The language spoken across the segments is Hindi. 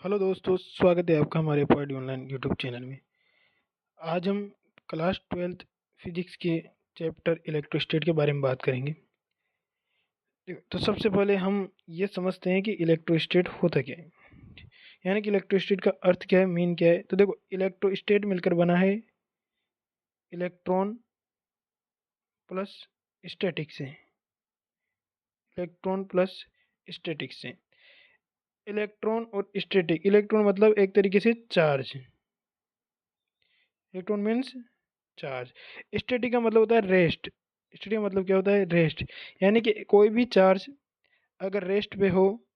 हेलो दोस्तों, स्वागत है आपका हमारे पॉइंट ऑनलाइन यूट्यूब चैनल में। आज हम क्लास 12th फिजिक्स के चैप्टर इलेक्ट्रोस्टैट के बारे में बात करेंगे। तो सबसे पहले हम ये समझते हैं कि इलेक्ट्रोस्टैट होता क्या है, यानी कि इलेक्ट्रोस्टैट का अर्थ क्या है, मीन क्या है। तो देखो, इलेक्ट्रोस्टैट मिलकर बना है इलेक्ट्रॉन प्लस स्टैटिक से। इलेक्ट्रॉन प्लस स्टैटिक से। इलेक्ट्रॉन और स्टैटिक, इलेक्ट्रॉन मतलब एक तरीके से charge, electron means charge. Static का मतलब होता है रेस्ट। स्टैटिक का मतलब क्या होता है, रेस्ट। यानी कि कोई भी चार्ज अगर रेस्ट पे हो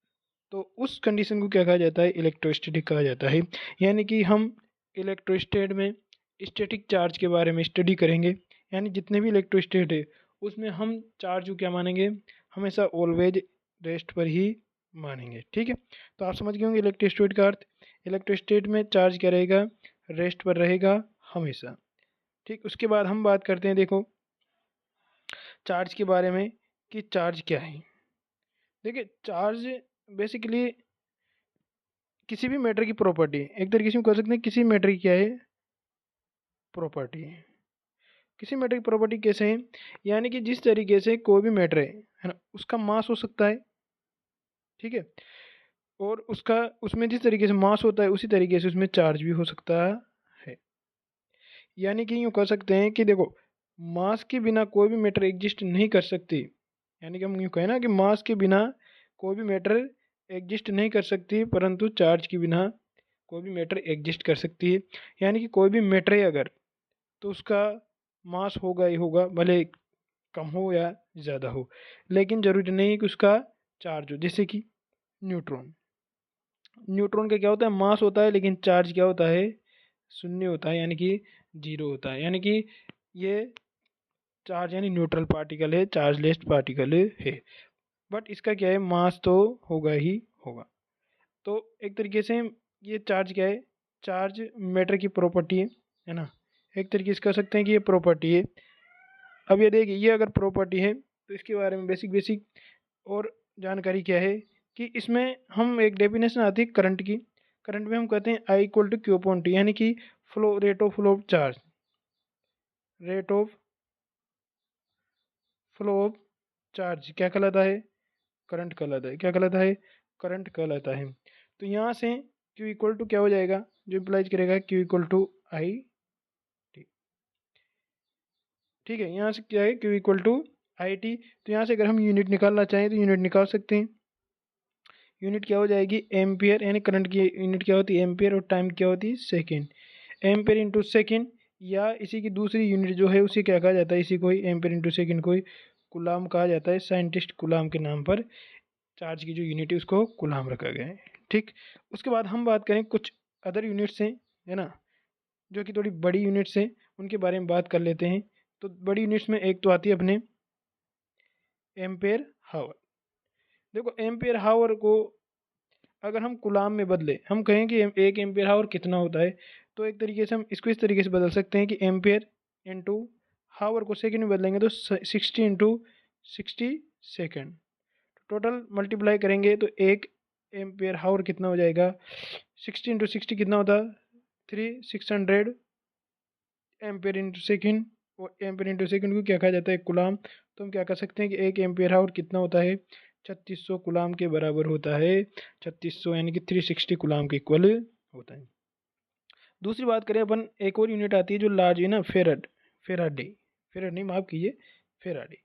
तो उस कंडीशन को क्या कहा जाता है, इलेक्ट्रोस्टैटिक कहा जाता है। यानी कि हम इलेक्ट्रोस्टैट में स्टैटिक चार्ज के बारे में स्टडी करेंगे। यानी जितने भी इलेक्ट्रोस्टैट है उसमें हम चार्ज को क्या मानेंगे, हमेशा ऑलवेज रेस्ट पर ही मानेंगे। ठीक है, तो आप समझ गए होंगे इलेक्ट्रोस्टैट का अर्थ। इलेक्ट्रोस्टैट में चार्ज क्या रहेगा, रेस्ट पर रहेगा हमेशा। ठीक, उसके बाद हम बात करते हैं, देखो चार्ज के बारे में कि चार्ज क्या है। देखिए, चार्ज बेसिकली किसी भी मैटर की प्रॉपर्टी है, एक तरीके से हम कह सकते हैं किसी मैटर की क्या है, प्रॉपर्टी है। किसी मैटर की प्रॉपर्टी कैसे है, यानी कि जिस तरीके से कोई भी मैटर है ना, उसका मास हो सकता है। ठीक है, और उसका उसमें जिस तरीके से मास होता है उसी तरीके से उसमें चार्ज भी हो सकता है। यानी कि यूँ कह सकते हैं कि देखो, मास के बिना कोई भी मैटर एग्जिस्ट नहीं कर सकती। यानी कि हम यूँ कहें ना कि मास के बिना कोई भी मैटर एग्जिस्ट नहीं कर सकती, परंतु चार्ज के बिना कोई भी मैटर एग्जिस्ट कर सकती है। यानी कि कोई भी मैटर है अगर, तो उसका मास होगा ही होगा, भले कम हो या ज़्यादा हो, लेकिन ज़रूरी नहीं है कि उसका चार्ज हो। जैसे कि न्यूट्रॉन, न्यूट्रॉन का क्या होता है, मास होता है, लेकिन चार्ज क्या होता है, शून्य होता है, यानी कि जीरो होता है। यानी कि ये चार्ज यानी न्यूट्रल पार्टिकल है, चार्जलेस पार्टिकल है। बट इसका क्या है, मास तो होगा ही होगा। तो एक तरीके से ये चार्ज क्या है, चार्ज मैटर की प्रॉपर्टी है ना। एक तरीके से कह सकते हैं कि ये प्रॉपर्टी है। अब ये देखिए, ये अगर प्रॉपर्टी है तो इसके बारे में बेसिक बेसिक और जानकारी क्या है कि इसमें हम एक डेफिनेशन आती है करंट की। करंट में हम कहते हैं I equal to Q upon T, यानी कि flow, rate of flow of charge, rate of flow of charge क्या कहलाता है, करंट कहलाता है। क्या कहलाता है, करंट कहलाता है। तो यहाँ से Q इक्वल टू क्या हो जाएगा, जो इम्प्लाइज करेगा Q equal to I T. ठीक है, यहाँ से क्या है, Q equal to I T. तो यहाँ से अगर हम यूनिट निकालना चाहें तो यूनिट निकाल सकते हैं। यूनिट क्या हो जाएगी, एम्पियर, यानी करंट की यूनिट क्या होती है, एम्पियर, और टाइम क्या होती है, सेकेंड। एम्पियर इंटू सेकेंड, या इसी की दूसरी यूनिट जो है उसे क्या कहा जाता है, इसी को ही एम्पियर इंटू सेकेंड को ही कुलाम कहा जाता है। साइंटिस्ट कुलाम के नाम पर चार्ज की जो यूनिट है उसको कुलाम रखा गया है। ठीक, उसके बाद हम बात करें कुछ अदर यूनिट्स हैं, है ना, जो कि थोड़ी बड़ी यूनिट्स हैं, उनके बारे में बात कर लेते हैं। तो बड़ी यूनिट्स में एक तो आती है अपने एम्पेयर हावर। देखो, एम्पेयर हावर को अगर हम कुलाम में बदले, हम कहें कि एक एम्पेयर हावर कितना होता है, तो एक तरीके से हम इसको इस तरीके से बदल सकते हैं कि एम्पेयर इंटू हावर को सेकेंड में बदलेंगे तो 60 इंटू 60 सेकेंड। टोटल मल्टीप्लाई करेंगे तो एक एम्पेयर हावर कितना हो जाएगा, 60 इंटू 60 कितना होता है, 600 एम्पेयर इंटू सेकेंड। और एम्पेयर इंटू सेकेंड को क्या कहा जाता है, कुलाम। तो हम क्या कर सकते हैं कि एक एम्पेयर हावर कितना होता है, 3600 कुलाम के बराबर होता है। 3600 यानी कि 360 कुलाम के इक्वल होता है। दूसरी बात करें अपन, एक और यूनिट आती है जो लार्ज है ना, फेरड, फेराडे, फेरड नहीं, माफ कीजिए, फेराडे,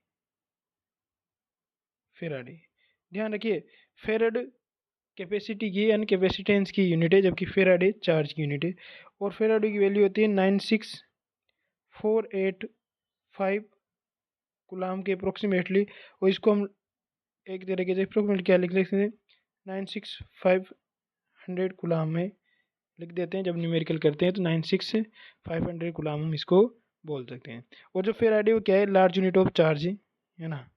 फेराडे। ध्यान रखिए, फेरड कैपेसिटी की यानी कैपेसिटेंस की यूनिट है, जबकि फेराडे चार्ज की यूनिट है। और फेराडे की वैल्यू होती है 96485 कुलाम के अप्रोक्सीमेटली। और इसको हम एक तरीके से अप्रोक्सीमेटली क्या लिख सकते हैं, 96500 कुलाम में लिख देते हैं। जब न्यूमेरिकल करते हैं तो 96500 गुलाम हम इसको बोल सकते हैं। और जो फेराडे वो क्या है, लार्ज यूनिट ऑफ चार्ज है ना,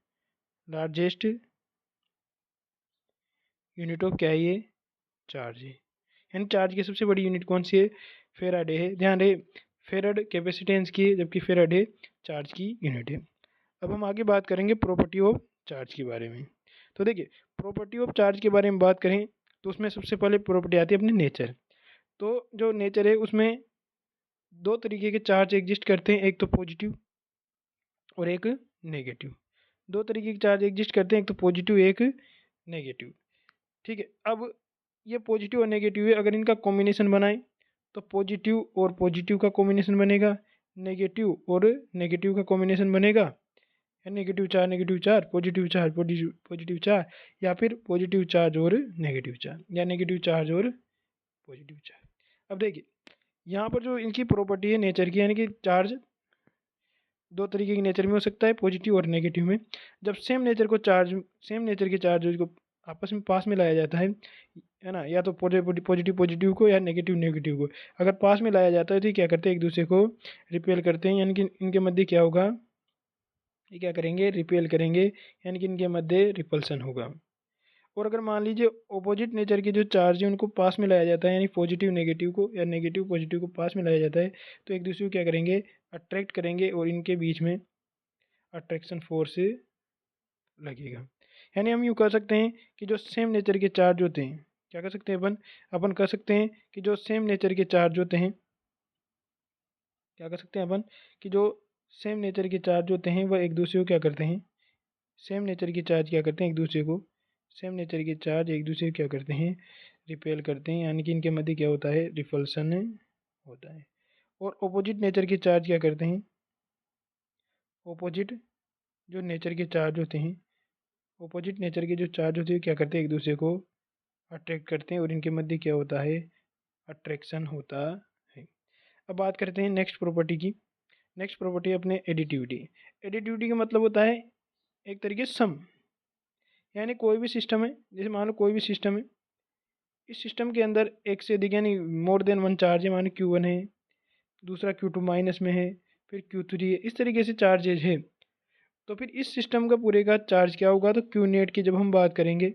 लार्जेस्ट यूनिट ऑफ क्या है ये, चार्ज है। यानी चार्ज की सबसे बड़ी यूनिट कौन सी है, फेराडे है। ध्यान रहे, फेराड कैपेसिटेंस की है, जबकि फेराडे चार्ज की यूनिट है। अब हम आगे बात करेंगे प्रॉपर्टी ऑफ चार्ज के बारे में। तो देखिए, प्रॉपर्टी ऑफ चार्ज के बारे में बात करें तो उसमें सबसे पहले प्रॉपर्टी आती है अपनी नेचर। तो जो नेचर है उसमें दो तरीके के चार्ज एग्जिस्ट करते हैं, एक तो पॉजिटिव और एक नेगेटिव। दो तरीके के चार्ज एग्जिस्ट करते हैं, एक तो पॉजिटिव एक नेगेटिव। ठीक है, अब ये पॉजिटिव और नेगेटिव है, अगर इनका कॉम्बिनेशन बनाएं तो पॉजिटिव और पॉजिटिव का कॉम्बिनेशन बनेगा, नेगेटिव और नेगेटिव का कॉम्बिनेशन बनेगा, या negative charge positive charge positive charge, या फिर पॉजिटिव चार्ज और नेगेटिव चार्ज, या नेगेटिव चार्ज और पॉजिटिव चार्ज। अब देखिए यहाँ पर जो इनकी प्रॉपर्टी है नेचर की, यानी कि चार्ज दो तरीके के नेचर में हो सकता है, पॉजिटिव और नेगेटिव में। जब सेम नेचर के चार्ज को आपस में पास में लाया जाता है ना, या तो पॉजिटिव पॉजिटिव को या नेगेटिव नेगेटिव को अगर पास में लाया जाता है तो ये क्या करते हैं, एक दूसरे को रिपेल करते हैं, यानी कि इनके मध्य क्या होगा, ये क्या करेंगे, रिपेल करेंगे, यानी कि इनके मध्य रिपल्सन होगा। और अगर मान लीजिए ऑपोजिट नेचर के जो चार्ज है उनको पास में लाया जाता है, यानी पॉजिटिव नेगेटिव को या नेगेटिव पॉजिटिव को पास में लाया जाता है, तो एक दूसरे को क्या करेंगे, अट्रैक्ट करेंगे और इनके बीच में अट्रैक्शन फोर्स लगेगा। यानी हम यूँ कह सकते हैं कि जो सेम नेचर के चार्ज होते हैं, क्या कर सकते हैं अपन, अपन कह सकते हैं कि जो सेम नेचर के चार्ज होते हैं, क्या कर सकते हैं अपन, कि जो सेम नेचर के चार्ज होते हैं वह एक दूसरे को क्या करते हैं, सेम नेचर के चार्ज क्या करते हैं, एक दूसरे को सेम नेचर के चार्ज एक दूसरे को क्या करते हैं, रिपेल करते हैं, यानी कि इनके मध्य क्या होता है, रिपल्सन होता है। और अपोजिट नेचर के चार्ज क्या करते हैं, अपोजिट जो नेचर के चार्ज होते हैं, अपोजिट नेचर के जो चार्ज होते हैं क्या करते हैं, एक दूसरे को अट्रैक्ट करते हैं और इनके मध्य क्या होता है, अट्रैक्शन होता है। अब बात करते हैं नेक्स्ट प्रॉपर्टी की। नेक्स्ट प्रॉपर्टी है अपने एडिटिविटी। एडिटिविटी का मतलब होता है एक तरीके से सम, यानी कोई भी सिस्टम है, जैसे मान लो कोई भी सिस्टम है, इस सिस्टम के अंदर एक से अधिक यानी मोर देन वन चार्ज है, मानो Q1 है, दूसरा Q2 माइनस में है, फिर Q3 है, इस तरीके से चार्जेज है। तो फिर इस सिस्टम का पूरे का चार्ज क्या होगा, तो Q नेट की जब हम बात करेंगे,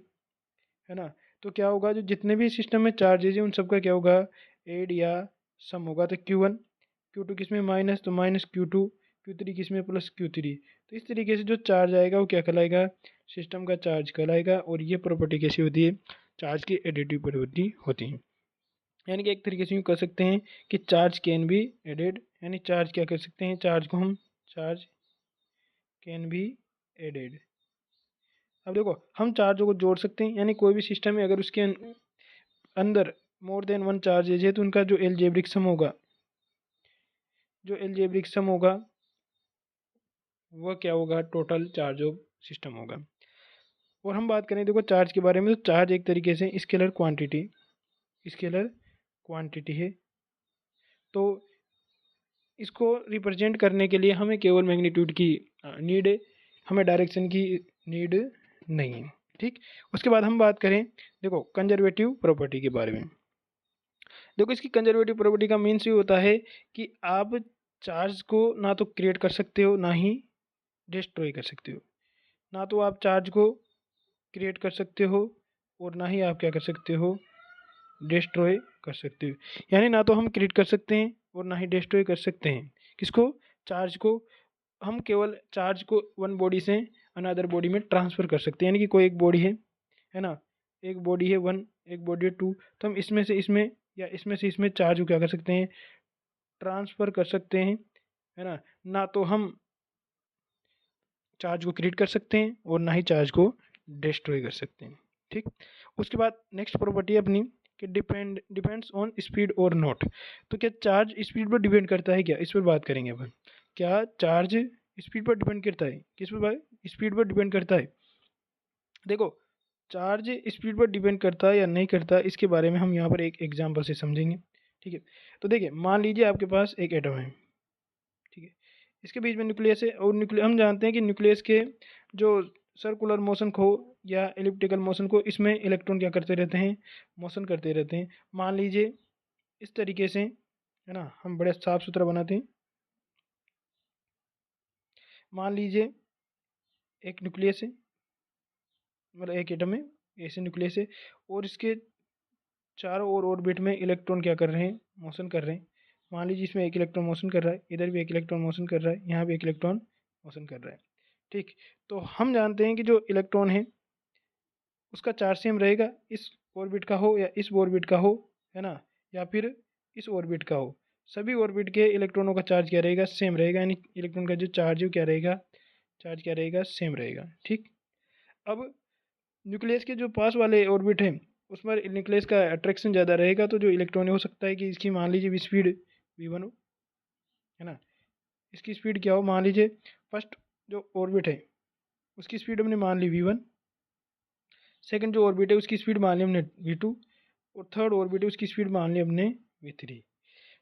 है ना, तो क्या होगा, जो जितने भी सिस्टम में चार्जेज है उन सबका क्या होगा, एड या सम होगा। तो Q1 Q2 किस में माइनस, तो माइनस Q2, Q3 किस में प्लस Q3। तो इस तरीके से जो चार्ज आएगा वो क्या कहलाएगा, सिस्टम का चार्ज कहलाएगा। और ये प्रॉपर्टी कैसी होती है, चार्ज की एडिटिव प्रॉपर्टी होती है। यानी कि एक तरीके से यूँ कह सकते हैं कि चार्ज कैन बी एडेड, यानी चार्ज क्या कर सकते हैं, चार्ज को हम चार्ज कैन बी एडेड। अब देखो हम चार्जों को जोड़ सकते हैं, यानी कोई भी सिस्टम है अगर उसके अंदर मोर देन वन चार्जेज है तो उनका जो एलजेब्रिक सम होगा, जो एलजेब्रिक सम होगा वह क्या होगा, टोटल चार्ज ऑफ सिस्टम होगा। और हम बात करें देखो चार्ज के बारे में, तो चार्ज एक तरीके से स्केलर क्वांटिटी है। तो इसको रिप्रेजेंट करने के लिए हमें केवल मैग्नीट्यूड की नीड है, हमें डायरेक्शन की नीड नहीं है। ठीक, उसके बाद हम बात करें देखो कंजर्वेटिव प्रॉपर्टी के बारे में। देखो इसकी कंजर्वेटिव प्रॉपर्टी का मीन्स ये होता है कि आप चार्ज को ना तो क्रिएट कर सकते हो ना ही डिस्ट्रॉय कर सकते हो। ना तो आप चार्ज को क्रिएट कर सकते हो और ना ही आप क्या कर सकते हो, डिस्ट्रॉय कर सकते हो। यानी ना तो हम क्रिएट कर सकते हैं और ना ही डिस्ट्रॉय कर सकते हैं। किसको, चार्ज को। हम केवल चार्ज को वन बॉडी से अनदर बॉडी में ट्रांसफ़र कर सकते हैं, यानी कि कोई एक बॉडी है ना, एक बॉडी है वन, एक बॉडी है टू, तो हम इसमें से इसमें या इसमें से इसमें चार्ज को क्या कर सकते हैं, ट्रांसफ़र कर सकते हैं, है ना। ना तो हम चार्ज को क्रिएट कर सकते हैं और ना ही चार्ज को डिस्ट्रॉय कर सकते हैं। ठीक, उसके बाद नेक्स्ट प्रॉपर्टी है अपनी कि डिपेंड्स ऑन स्पीड और नॉट। तो क्या चार्ज स्पीड पर डिपेंड करता है क्या, इस पर बात करेंगे अपन। क्या चार्ज स्पीड पर डिपेंड करता है, किस पर भाई, स्पीड पर डिपेंड करता है। देखो चार्ज स्पीड पर डिपेंड करता है या नहीं करता, इसके बारे में हम यहाँ पर एक एग्जाम्पल से समझेंगे। ठीक है, तो देखिए मान लीजिए आपके पास एक एटम है, ठीक है, इसके बीच में न्यूक्लियस है, और न्यूक्लियस हम जानते हैं कि न्यूक्लियस के जो सर्कुलर मोशन को या एलिप्टिकल मोशन को, इसमें इलेक्ट्रॉन क्या करते रहते हैं, मोशन करते रहते हैं। मान लीजिए इस तरीके से, है ना, हम बड़े साफ सुथरा बनाते हैं। मान लीजिए एक न्यूक्लियस है, मतलब एक एटम है, ऐसे न्यूक्लियस है, और इसके चारों ओर ऑर्बिट में इलेक्ट्रॉन क्या कर रहे हैं, मोशन कर रहे हैं। मान लीजिए इसमें एक इलेक्ट्रॉन मोशन कर रहा है, इधर भी एक इलेक्ट्रॉन मोशन कर रहा है, यहाँ भी एक इलेक्ट्रॉन मोशन कर रहा है। ठीक, तो हम जानते हैं कि जो इलेक्ट्रॉन है उसका चार्ज सेम रहेगा, इस ऑर्बिट का हो या इस ऑर्बिट का हो, है ना, या फिर इस ऑर्बिट का हो, सभी ऑर्बिट के इलेक्ट्रॉनों का चार्ज क्या रहेगा, सेम रहेगा। यानी इलेक्ट्रॉन का जो चार्ज है वो क्या रहेगा, चार्ज क्या रहेगा, सेम रहेगा। ठीक। अब न्यूक्लियस के जो पास वाले ऑर्बिट हैं उस पर न्यूक्लियस का अट्रैक्शन ज़्यादा रहेगा, तो जो इलेक्ट्रॉन है हो सकता है कि इसकी मान लीजिए स्पीड v1 हो, है ना, इसकी स्पीड क्या हो, मान लीजिए फर्स्ट जो ऑर्बिट है उसकी स्पीड हमने मान ली v1, सेकंड जो ऑर्बिट है उसकी स्पीड मान ली हमने v2, और थर्ड ऑर्बिट है उसकी स्पीड मान ली हमने v3।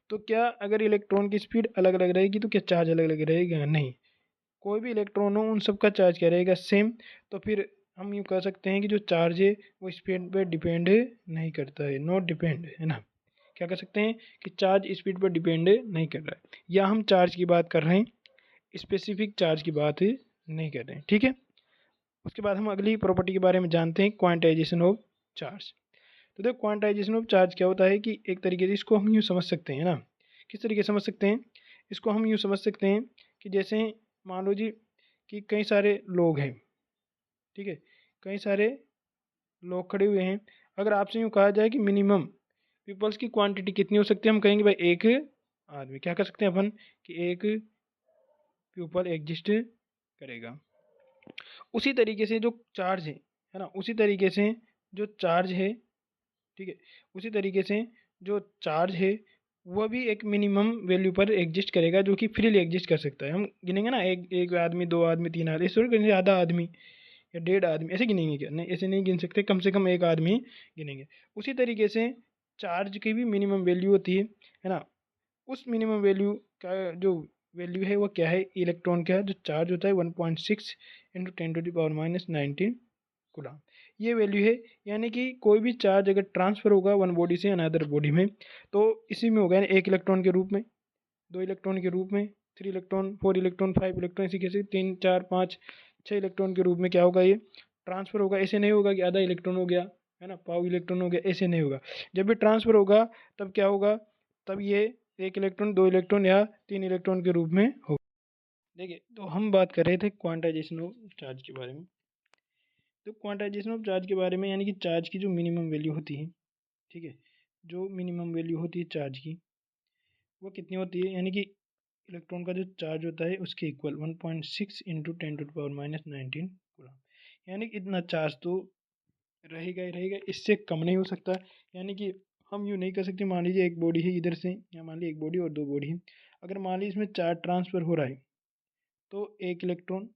तो क्या अगर इलेक्ट्रॉन की स्पीड अलग अलग रहेगी तो क्या चार्ज अलग अलग रहेगा, नहीं, कोई भी इलेक्ट्रॉन हो उन सब का चार्ज क्या रहेगा, सेम। तो फिर हम यूँ कह सकते हैं कि जो चार्ज है वो स्पीड पर डिपेंड नहीं करता है, नॉट डिपेंड, है ना। क्या कह सकते हैं कि चार्ज स्पीड पर डिपेंड नहीं कर रहा है, या हम चार्ज की बात कर रहे हैं, स्पेसिफिक चार्ज की बात नहीं कर रहे हैं। ठीक है। उसके बाद हम अगली प्रॉपर्टी के बारे में जानते हैं, क्वांटाइजेशन ऑफ चार्ज। तो देखो क्वांटाइजेशन ऑफ चार्ज क्या होता है कि एक तरीके से इसको हम यूँ समझ सकते हैं ना, किस तरीके से समझ सकते हैं, इसको हम यूँ समझ सकते हैं कि जैसे मान लो जी कि कई सारे लोग हैं, ठीक है, कई सारे लोग खड़े हुए हैं। अगर आपसे यूँ कहा जाए कि मिनिमम पीपल्स की क्वांटिटी कितनी हो सकती है, हम कहेंगे भाई एक आदमी, क्या कर सकते हैं अपन कि एक पीपल एग्जिस्ट करेगा। उसी तरीके से जो चार्ज है ना, उसी तरीके से जो चार्ज है, ठीक है, उसी तरीके से जो चार्ज है वह भी एक मिनिमम वैल्यू पर एग्जिस्ट करेगा, जो कि फ्रीली एग्जिस्ट कर सकता है। हम गिनेंगे ना, एक एक आदमी, दो आदमी, तीन आदमी, इस तरह आधा आदमी या डेढ़ आदमी, ऐसे गिनेंगे क्या, नहीं ऐसे नहीं गिन सकते, कम से कम एक आदमी गिनेंगे। उसी तरीके से चार्ज की भी मिनिमम वैल्यू होती है ना। उस मिनिमम वैल्यू का जो वैल्यू है वो क्या है, इलेक्ट्रॉन का जो चार्ज होता है 1.6 इंटू 10⁻⁹ कूलम, ये वैल्यू है। यानी कि कोई भी चार्ज अगर ट्रांसफ़र होगा वन बॉडी से अनदर बॉडी में, तो इसी में होगा, यानी एक इलेक्ट्रॉन के रूप में, दो इलेक्ट्रॉन के रूप में, three electron, four electron, five electron, इसी कैसे तीन चार पाँच छः इलेक्ट्रॉन के रूप में क्या होगा, ये ट्रांसफ़र होगा। ऐसे नहीं होगा कि आधा इलेक्ट्रॉन हो गया, है ना, पाव इलेक्ट्रॉन हो गया, ऐसे नहीं होगा। जब भी ट्रांसफ़र होगा तब क्या होगा, तब ये एक इलेक्ट्रॉन, दो इलेक्ट्रॉन या तीन इलेक्ट्रॉन के रूप में होगा। देखिए, तो हम बात कर रहे थे क्वांटाइजेशन ऑफ चार्ज के बारे में। तो क्वांटाइजेशन ऑफ चार्ज के बारे में, यानी कि चार्ज की जो मिनिमम वैल्यू होती है, ठीक है, जो मिनिमम वैल्यू होती है चार्ज की वो कितनी होती है, यानी कि इलेक्ट्रॉन का जो चार्ज होता है उसके इक्वल 1.6 इंटू 10⁻⁹ कूलम, यानी कि इतना चार्ज तो रहेगा ही रहेगा, इससे कम नहीं हो सकता। यानी कि हम यूँ नहीं कर सकते, मान लीजिए एक बॉडी है इधर से, या मान लीजिए एक बॉडी और दो बॉडी है, अगर मान लीजिए इसमें चार्ज ट्रांसफ़र हो रहा है तो एक इलेक्ट्रॉन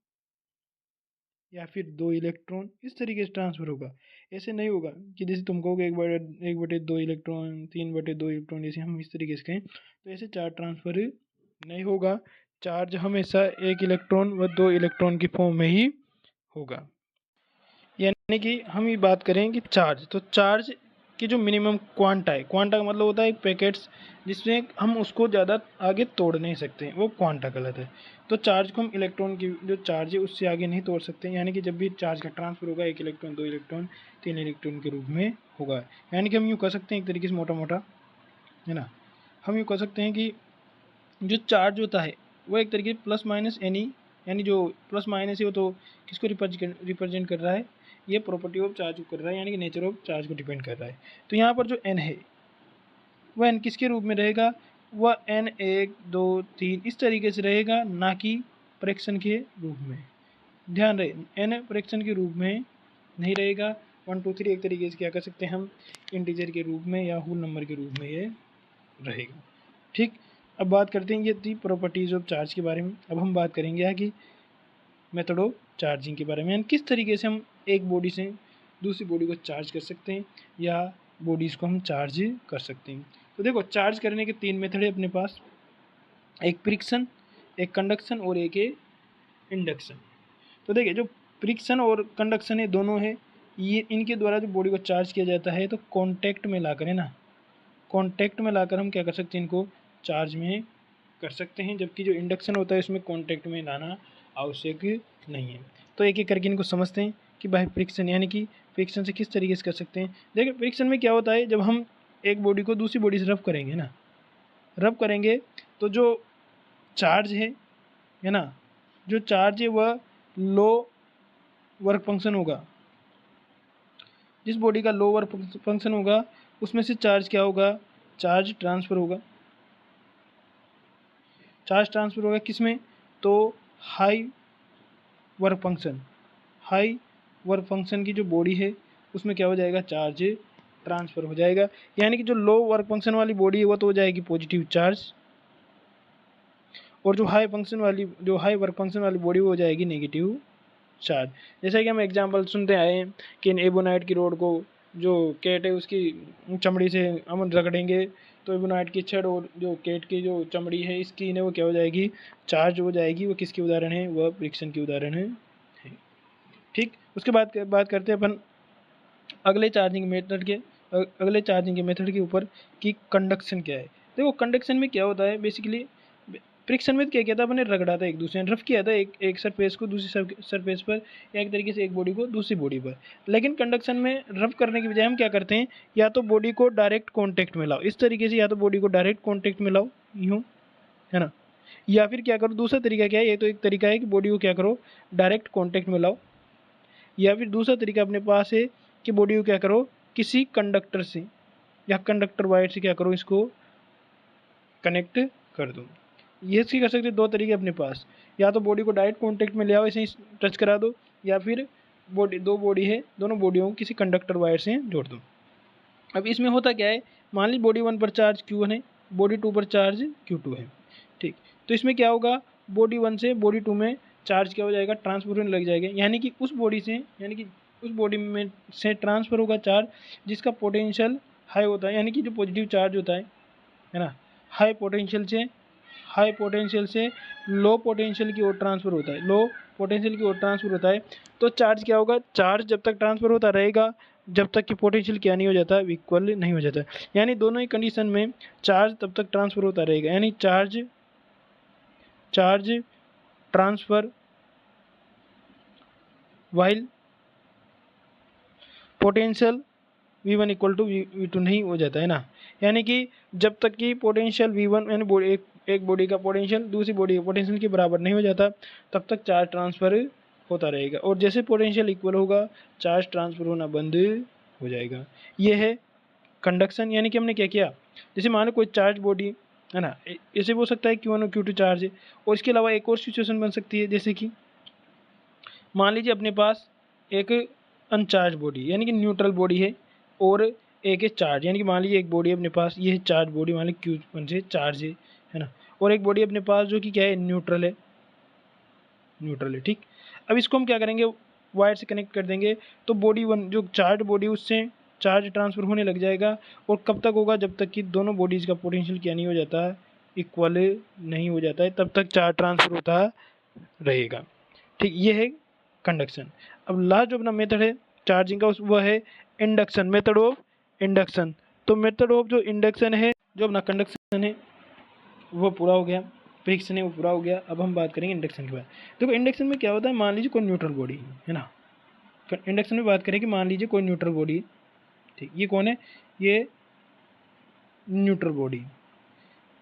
या फिर दो इलेक्ट्रॉन इस तरीके से ट्रांसफ़र होगा। ऐसे नहीं होगा कि जैसे तुम कहोगे एक बटे दो इलेक्ट्रॉन, तीन बटे दो इलेक्ट्रॉन, जैसे हम इस तरीके से कहें, तो ऐसे चार्ज ट्रांसफ़र नहीं होगा। चार्ज हमेशा एक इलेक्ट्रॉन व दो इलेक्ट्रॉन की फॉर्म में ही होगा। यानी कि हम ये बात करें कि चार्ज, तो चार्ज की जो मिनिमम क्वांटा है, क्वांटा का मतलब होता है पैकेट्स, जिसमें हम उसको ज़्यादा आगे तोड़ नहीं सकते, वो क्वांटा गलत है। तो चार्ज को हम इलेक्ट्रॉन की जो चार्ज है उससे आगे नहीं तोड़ सकते। यानी कि जब भी चार्ज का ट्रांसफ़र होगा एक इलेक्ट्रॉन, दो इलेक्ट्रॉन, तीन इलेक्ट्रॉन के रूप में होगा। यानी कि हम यूँ कह सकते हैं एक तरीके से मोटा मोटा, है ना, हम यूँ कह सकते हैं कि जो चार्ज होता है वो एक तरीके प्लस माइनस एनी, यानी जो प्लस माइनस है वो तो किसको रिप्रेजेंट कर रहा है, ये प्रॉपर्टी ऑफ चार्ज को कर रहा है, यानी कि नेचर ऑफ चार्ज को डिपेंड कर रहा है। तो यहाँ पर जो एन है वह एन किसके रूप में रहेगा, वह एन एक दो तीन इस तरीके से रहेगा, ना कि फ्रैक्शन के रूप में। ध्यान रहे एन फ्रैक्शन के रूप में नहीं रहेगा। वन टू थ्री एक तरीके से क्या कर सकते हैं हम, इंटीजर के रूप में या होल नंबर के रूप में ये रहेगा। ठीक। अब बात करते हैं ये थी प्रॉपर्टीज़ ऑफ चार्ज के बारे में। अब हम बात करेंगे यहाँ की मेथड ऑफ चार्जिंग के बारे में, यानी किस तरीके से हम एक बॉडी से दूसरी बॉडी को चार्ज कर सकते हैं या बॉडीज़ को हम चार्ज कर सकते हैं। तो देखो चार्ज करने के तीन मेथड है अपने पास, एक फ्रिक्शन, एक कंडक्शन और एक है इंडक्शन। तो देखिए जो फ्रिक्शन और कंडक्शन है दोनों है, ये इनके द्वारा जो बॉडी को चार्ज किया जाता है, तो कॉन्टैक्ट में लाकर, है ना, कॉन्टैक्ट में लाकर हम क्या कर सकते हैं, इनको चार्ज में कर सकते हैं। जबकि जो इंडक्शन होता है उसमें कॉन्टैक्ट में लाना आवश्यक नहीं है। तो एक एक करके इनको समझते हैं कि भाई फ्रिक्शन, यानी कि फ्रिक्शन से किस तरीके से कर सकते हैं। देखिए फ्रिक्शन में क्या होता है, जब हम एक बॉडी को दूसरी बॉडी से रब करेंगे ना, रब करेंगे तो जो चार्ज है ना, जो चार्ज है वह लो वर्क फंक्शन होगा, जिस बॉडी का लो वर्क फंक्शन होगा उसमें से चार्ज क्या होगा, चार्ज ट्रांसफ़र होगा। चार्ज ट्रांसफ़र होगा किस में, तो high work function, high work function की जो बॉडी है उसमें क्या हो जाएगा, चार्ज ट्रांसफ़र हो जाएगा। यानी कि जो लो वर्क फंक्शन वाली बॉडी है वो तो हो जाएगी पॉजिटिव चार्ज, और जो हाई वर्क फंक्शन वाली बॉडी वो हो जाएगी नेगेटिव चार्ज। जैसा कि हम एग्जांपल सुनते आए हैं कि एबोनाइट की रोड को जो कैट है उसकी चमड़ी से हम रगड़ेंगे तो एबोनाइट की छड़ और जो कैट की जो चमड़ी है स्किन है वो क्या हो जाएगी, चार्ज हो जाएगी। वो किसकी उदाहरण है, वह फ्रिक्शन की उदाहरण है। ठीक, उसके बाद बात करते हैं अपन अगले चार्जिंग मेथड के ऊपर कि कंडक्शन क्या है। देखो कंडक्शन में क्या होता है बेसिकली, फ्रिक्शन में क्या किया था, अपने रगड़ा था, एक दूसरे ने रफ किया था एक सरफेस को दूसरी सरफेस पर, या एक तरीके से एक बॉडी को दूसरी बॉडी पर। लेकिन कंडक्शन में रफ करने की बजाय हम क्या करते हैं, या तो बॉडी को डायरेक्ट कॉन्टेक्ट में लाओ इस तरीके से, या तो बॉडी को डायरेक्ट कॉन्टेक्ट में लाओ यूँ, है ना, या फिर क्या करो, दूसरा तरीका क्या है, ये तो एक तरीका है कि बॉडी को क्या करो, डायरेक्ट कॉन्टेक्ट में लाओ, या फिर दूसरा तरीका अपने पास है कि बॉडी को क्या करो, किसी कंडक्टर से या कंडक्टर वायर से क्या करो, इसको कनेक्ट कर दो। ये कर सकते दो तरीके अपने पास, या तो बॉडी को डायरेक्ट कॉन्टेक्ट में ले आओ, ऐसे ही टच करा दो, या फिर दो बॉडी है, दोनों बॉडियों को किसी कंडक्टर वायर से जोड़ दो। अब इसमें होता क्या है, मान ली बॉडी 1 पर चार्ज Q1 है, बॉडी 2 पर चार्ज Q2 है। ठीक, तो इसमें क्या होगा, बॉडी 1 से बॉडी 2 में चार्ज क्या हो जाएगा, ट्रांसफर होने लग जाएगा। यानी कि उस बॉडी में से ट्रांसफ़र होगा चार्ज जिसका पोटेंशियल हाई होता है, यानी कि जो पॉजिटिव चार्ज होता है ना, हाई पोटेंशियल से लो पोटेंशियल की ओर ट्रांसफ़र होता है, लो पोटेंशियल की ओर ट्रांसफ़र होता है। तो चार्ज क्या होगा, चार्ज जब तक ट्रांसफ़र होता रहेगा जब तक कि पोटेंशियल क्या नहीं हो जाता, इक्वल नहीं हो जाता। यानी दोनों ही कंडीशन में चार्ज तब तक ट्रांसफ़र होता रहेगा, यानी charge transfer while potential V1 equal to V2 नहीं हो जाता है ना। यानी कि जब तक कि पोटेंशियल V1 यानी एक बॉडी का पोटेंशियल दूसरी बॉडी के पोटेंशियल के बराबर नहीं हो जाता तब तक चार्ज ट्रांसफ़र होता रहेगा, और जैसे पोटेंशियल इक्वल होगा चार्ज ट्रांसफ़र होना बंद हो जाएगा। ये है कंडक्शन। यानी कि हमने क्या किया, जैसे मान लो कोई चार्ज बॉडी है ना, ऐसे हो सकता है Q1 और Q2 चार्ज है, और इसके अलावा एक और सिचुएशन बन सकती है, जैसे कि मान लीजिए अपने पास एक अनचार्ज बॉडी यानी कि न्यूट्रल बॉडी है, और एक है चार्ज, यानी कि मान लीजिए एक बॉडी अपने पास, ये है चार्ज बॉडी, मान लीजिए Q1 से चार्ज है ना, और एक बॉडी अपने पास जो कि क्या है, न्यूट्रल है। ठीक, अब इसको हम क्या करेंगे, वायर से कनेक्ट कर देंगे, तो बॉडी 1 जो चार्ज बॉडी उससे चार्ज ट्रांसफ़र होने लग जाएगा। और कब तक होगा, जब तक कि दोनों बॉडीज़ का पोटेंशियल क्या नहीं हो जाता, इक्वल नहीं हो जाता है, तब तक चार्ज ट्रांसफ़र होता रहेगा। ठीक, ये है कंडक्शन। अब लास्ट जो अपना मेथड है चार्जिंग का वह है इंडक्शन, मेथड ऑफ इंडक्शन। तो मेथड ऑफ जो इंडक्शन है, जो अपना कंडक्शन है वो पूरा हो गया, फ्रिक्शन है वो पूरा हो गया। अब हम बात करेंगे इंडक्शन के बाद। देखो इंडक्शन में क्या होता है, मान लीजिए कोई न्यूट्रल बॉडी है ना, इंडक्शन में बात करें कि मान लीजिए कोई न्यूट्रल बॉडी है। ठीक, ये कौन है, ये न्यूट्रल बॉडी।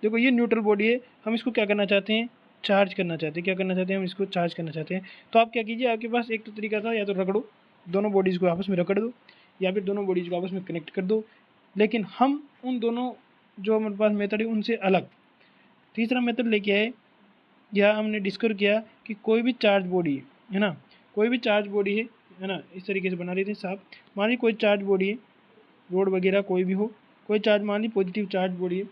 देखो ये न्यूट्रल बॉडी है, हम इसको क्या करना चाहते हैं, चार्ज करना चाहते हैं। क्या करना चाहते हैं, हम इसको चार्ज करना चाहते हैं। तो आप क्या कीजिए, आपके पास एक तो तरीका था, या तो रगड़ो, दोनों बॉडीज़ को आपस में रगड़ दो, या फिर दोनों बॉडीज़ को आपस में कनेक्ट कर दो। लेकिन हम उन दोनों जो हमारे पास मेथड है उनसे अलग तीसरा मेथड लेके आए, या हमने डिस्कवर किया कि कोई भी चार्ज बॉडी है ना, कोई भी चार्ज बॉडी है ना, इस तरीके से बना रहे थे साहब। मान ली कोई चार्ज बॉडी है, रोड वगैरह कोई भी हो, कोई चार्ज, मान ली पॉजिटिव चार्ज बॉडी है,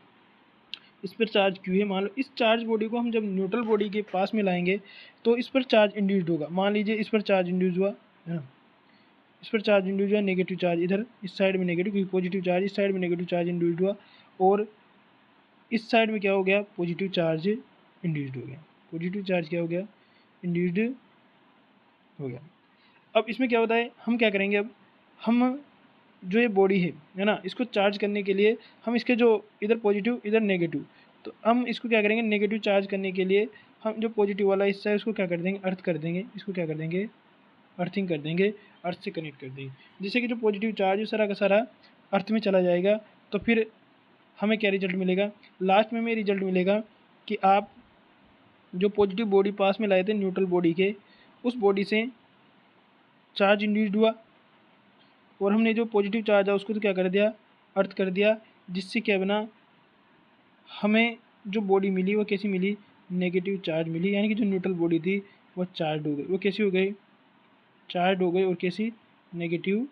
इस पर चार्ज क्यू है। मान लो इस चार्ज बॉडी को हम जब न्यूट्रल बॉडी के पास में लाएंगे तो इस पर चार्ज इंड्यूस्ड होगा। मान लीजिए इस पर चार्ज इंड्यूस हुआ है ना, इस पर चार्ज इंड्यूस हुआ, नेगेटिव चार्ज इधर इस साइड में नेगेटिव, क्योंकि पॉजिटिव चार्ज इस साइड में नेगेटिव चार्ज इंड्यूस्ड हुआ, और इस साइड में क्या हो गया, पॉजिटिव चार्ज इंड्यूस्ड हो गया। पॉजिटिव चार्ज क्या हो गया, इंड्यूस्ड हो गया। अब इसमें क्या होता है, हम क्या करेंगे, अब हम जो ये बॉडी है ना, इसको चार्ज करने के लिए हम इसके जो इधर पॉजिटिव इधर नेगेटिव, तो हम इसको क्या करेंगे, नेगेटिव चार्ज करने के लिए हम जो पॉजिटिव वाला हिस्सा है उसको क्या कर देंगे, अर्थ कर देंगे, इसको क्या कर देंगे, अर्थिंग कर देंगे, अर्थ से कनेक्ट कर देंगे, जिससे कि जो पॉजिटिव चार्ज है सारा का सारा अर्थ में चला जाएगा। तो फिर हमें क्या रिजल्ट मिलेगा, लास्ट में हमें रिजल्ट मिलेगा कि आप जो पॉजिटिव बॉडी पास में लाए थे न्यूट्रल बॉडी के, उस बॉडी से चार्ज इंड्यूस्ड हुआ, और हमने जो पॉजिटिव चार्ज है उसको तो क्या कर दिया, अर्थ कर दिया, जिससे क्या बना, हमें जो बॉडी मिली वो कैसी मिली, नेगेटिव चार्ज मिली, यानी कि जो न्यूट्रल बॉडी थी वो चार्ज हो गई, वो कैसी हो गई, चार्ज हो गई, और कैसी, नेगेटिव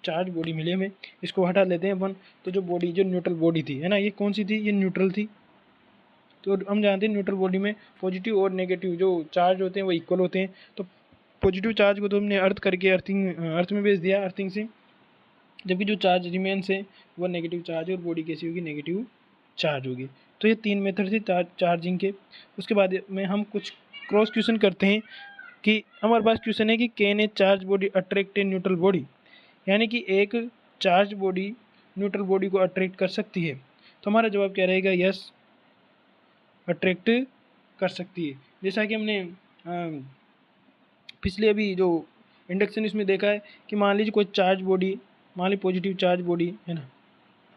चार्ज बॉडी मिली हमें। इसको हटा लेते हैं अपन। तो जो बॉडी, जो न्यूट्रल बॉडी थी, है ना, ये कौन सी थी, ये न्यूट्रल थी। तो हम जानते हैं न्यूट्रल बॉडी में पॉजिटिव और नेगेटिव जो चार्ज होते हैं वो इक्वल होते हैं। तो पॉजिटिव चार्ज को तो हमने अर्थ करके अर्थ में भेज दिया, अर्थिंग से, जबकि जो चार्ज रिमेन्स है वो नेगेटिव चार्ज, और बॉडी कैसी होगी, नेगेटिव चार्ज होगी। तो ये 3 मेथड थे चार्जिंग के। उसके बाद में हम कुछ क्रॉस क्वेश्चन करते हैं कि हमारे पास क्वेश्चन है कि can a charge body attract a neutral body, यानी कि एक चार्ज बॉडी न्यूट्रल बॉडी को अट्रैक्ट कर सकती है। तो हमारा जवाब क्या रहेगा, यस, अट्रैक्ट कर सकती है। जैसा कि हमने पिछले अभी जो इंडक्शन इसमें देखा है कि मान लीजिए कोई चार्ज बॉडी, मान लीजिए पॉजिटिव चार्ज बॉडी है ना,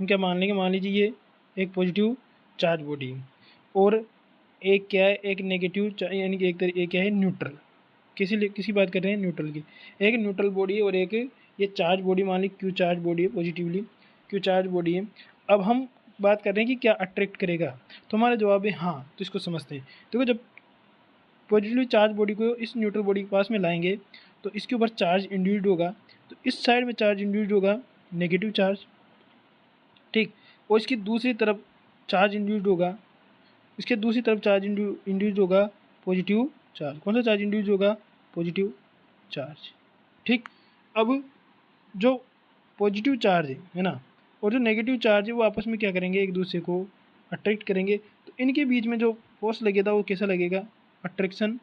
हम क्या मान लेंगे, मान लीजिए ये एक पॉजिटिव चार्ज बॉडी है, और एक क्या है, एक नेगेटिव, यानी कि एक क्या है, न्यूट्रल। किसी बात कर रहे हैं, न्यूट्रल की। एक न्यूट्रल बॉडी है और एक ये चार्ज बॉडी, मान ली क्यू चार्ज बॉडी है, पॉजिटिवली क्यू चार्ज बॉडी है। अब हम बात कर रहे हैं कि क्या अट्रैक्ट करेगा, तो हमारा जवाब है हाँ। तो इसको समझते हैं। देखो, जब पॉजिटिवली चार्ज बॉडी को इस न्यूट्रल बॉडी के पास में लाएंगे तो इसके ऊपर चार्ज इंड्यूस्ड होगा, तो इस साइड में चार्ज इंड्यूस्ड होगा, नेगेटिव चार्ज, ठीक, और इसकी दूसरी तरफ चार्ज इंड्यूस्ड होगा, इसके दूसरी तरफ चार्ज इंड्यूस्ड होगा, पॉजिटिव चार्ज। कौन सा चार्ज इंड्यूस्ड होगा, पॉजिटिव चार्ज, ठीक। अब जो पॉजिटिव चार्ज है ना, और जो नेगेटिव चार्ज है वो आपस में क्या करेंगे, एक दूसरे को अट्रैक्ट करेंगे। तो इनके बीच में जो फोर्स लगेगा वो कैसा लगेगा, अट्रैक्शन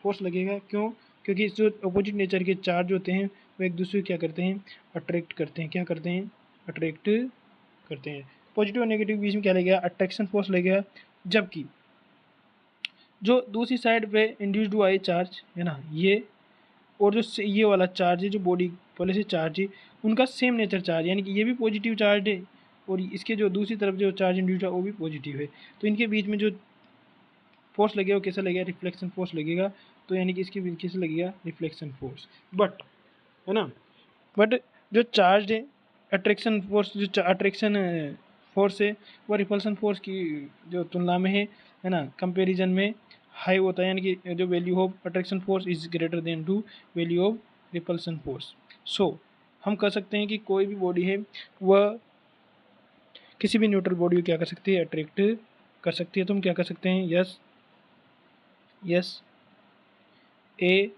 फोर्स लगेगा। क्यों, क्योंकि जो अपोजिट नेचर के चार्ज होते हैं वो एक दूसरे को क्या करते हैं, अट्रैक्ट करते हैं। क्या करते हैं, अट्रैक्ट करते हैं। पॉजिटिव और नेगेटिव के बीच में क्या लगेगा, अट्रैक्शन फोर्स लगेगा। जबकि जो दूसरी साइड पे इंड्यूस्ड हुआ है चार्ज है ना, ये और जो ये वाला चार्ज है, जो बॉडी पहले से चार्ज है, उनका सेम नेचर चार्ज, यानी कि ये भी पॉजिटिव चार्ज है और इसके जो दूसरी तरफ जो चार्ज इंड्यूस्ड है वो भी पॉजिटिव है। तो इनके बीच में जो फोर्स लगेगा वो कैसा लगेगा, रिफ्लेक्शन फोर्स लगेगा। तो यानी कि इसके बीच कैसे लगेगा, रिफ्लेक्शन फोर्स। बट है ना, बट जो चार्ज है, अट्रैक्शन फोर्स, जो अट्रैक्शन फोर्स है वो रिपल्सन फोर्स की जो तुलना में है ना, कंपैरिजन में हाई होता है। यानी कि जो value of attraction force is greater than to value of repulsion force. So हम कह सकते हैं कि कोई भी बॉडी है वह किसी भी न्यूट्रल बॉडी को क्या कर सकती है, अट्रैक्ट कर सकती है। तो हम क्या कर सकते हैं, yes, yes, A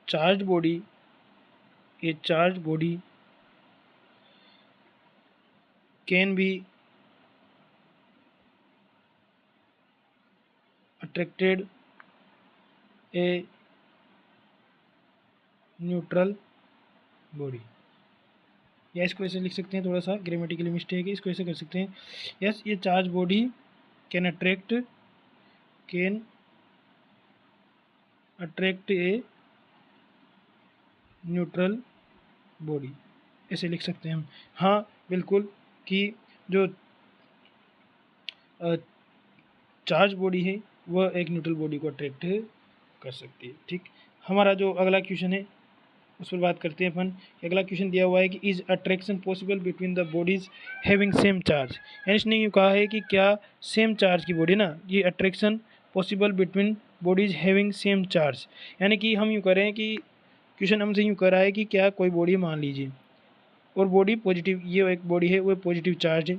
charge body, a charged body can be attracted a neutral body। या इसको ऐसे लिख सकते हैं, थोड़ा सा ग्रामेटिकली मिस्टेक है, इसको ऐसे कर सकते हैं, यस, ये charge body can attract a neutral body, ऐसे लिख सकते हैं हम। हाँ बिल्कुल, कि जो चार्ज बॉडी है वह एक न्यूट्रल बॉडी को अट्रैक्ट कर सकती है, ठीक। हमारा जो अगला क्वेश्चन है उस पर बात करते हैं अपन। अगला क्वेश्चन दिया हुआ है कि is attraction possible between the bodies having same charge, यानी इसने यूँ कहा है कि क्या सेम चार्ज की बॉडी ना, ये attraction possible between bodies having same charge, यानी कि हम यूँ करें कि क्वेश्चन हमसे यूँ कर रहा है कि क्या कोई बॉडी मान लीजिए, और बॉडी पॉजिटिव, ये एक बॉडी है वो पॉजिटिव चार्ज है,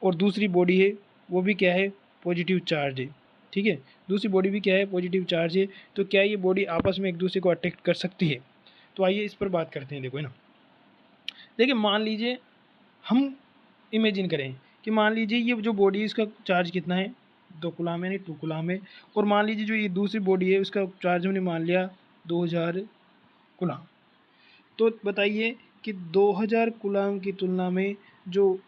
और दूसरी बॉडी है वो भी क्या है, पॉजिटिव चार्ज है, ठीक है, दूसरी बॉडी भी क्या है, पॉजिटिव चार्ज है। तो क्या ये बॉडी आपस में एक दूसरे को अट्रैक्ट कर सकती है। तो आइए इस पर बात करते हैं। देखो है ना, देखिए मान लीजिए हम इमेजिन करें कि मान लीजिए ये जो बॉडी है इसका चार्ज कितना है, 2 कूलम यानी 2 कूलम है, और मान लीजिए जो ये दूसरी बॉडी है उसका चार्ज हमने मान लिया 2000 कूलम। तो बताइए कि 2000 कूलम की तुलना में जो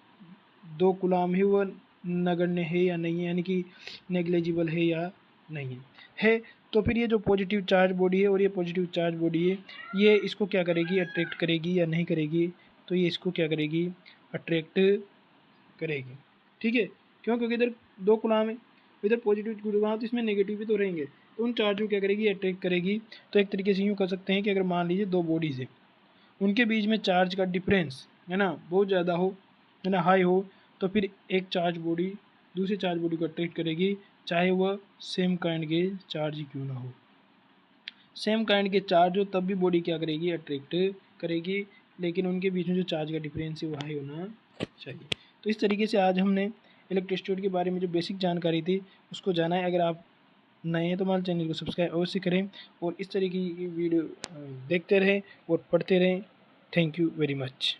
2 कूलम है वह नगण्य है या नहीं है, यानी कि नेग्लिजिबल है या नहीं है। तो फिर ये जो पॉजिटिव चार्ज बॉडी है और ये पॉजिटिव चार्ज बॉडी है, ये इसको क्या करेगी, अट्रैक्ट करेगी या नहीं करेगी। तो ये इसको क्या करेगी, अट्रैक्ट करेगी, ठीक है। क्यों, क्योंकि इधर 2 कूलम है, इधर पॉजिटिव कूलम, तो इसमें नेगेटिव भी तो रहेंगे, तो उन चार्ज को क्या करेगी, अट्रैक्ट करेगी। तो एक तरीके से यूँ कर सकते हैं कि अगर मान लीजिए 2 बॉडीज़ है उनके बीच में चार्ज का डिफरेंस है ना बहुत ज़्यादा हो, है ना, हाई हो, तो फिर एक चार्ज बॉडी दूसरी चार्ज बॉडी को अट्रैक्ट करेगी, चाहे वह सेम काइंड के चार्ज ही क्यों ना हो। सेम काइंड के चार्ज हो तब भी बॉडी क्या करेगी, अट्रैक्ट करेगी, लेकिन उनके बीच में जो चार्ज का डिफरेंस है वो हाई होना चाहिए। तो इस तरीके से आज हमने इलेक्ट्रिसिटी के बारे में जो बेसिक जानकारी थी उसको जाना है। अगर आप नए हैं तो हमारे चैनल को सब्सक्राइब अवश्य करें और इस तरीके की वीडियो देखते रहें और पढ़ते रहें। Thank you very much.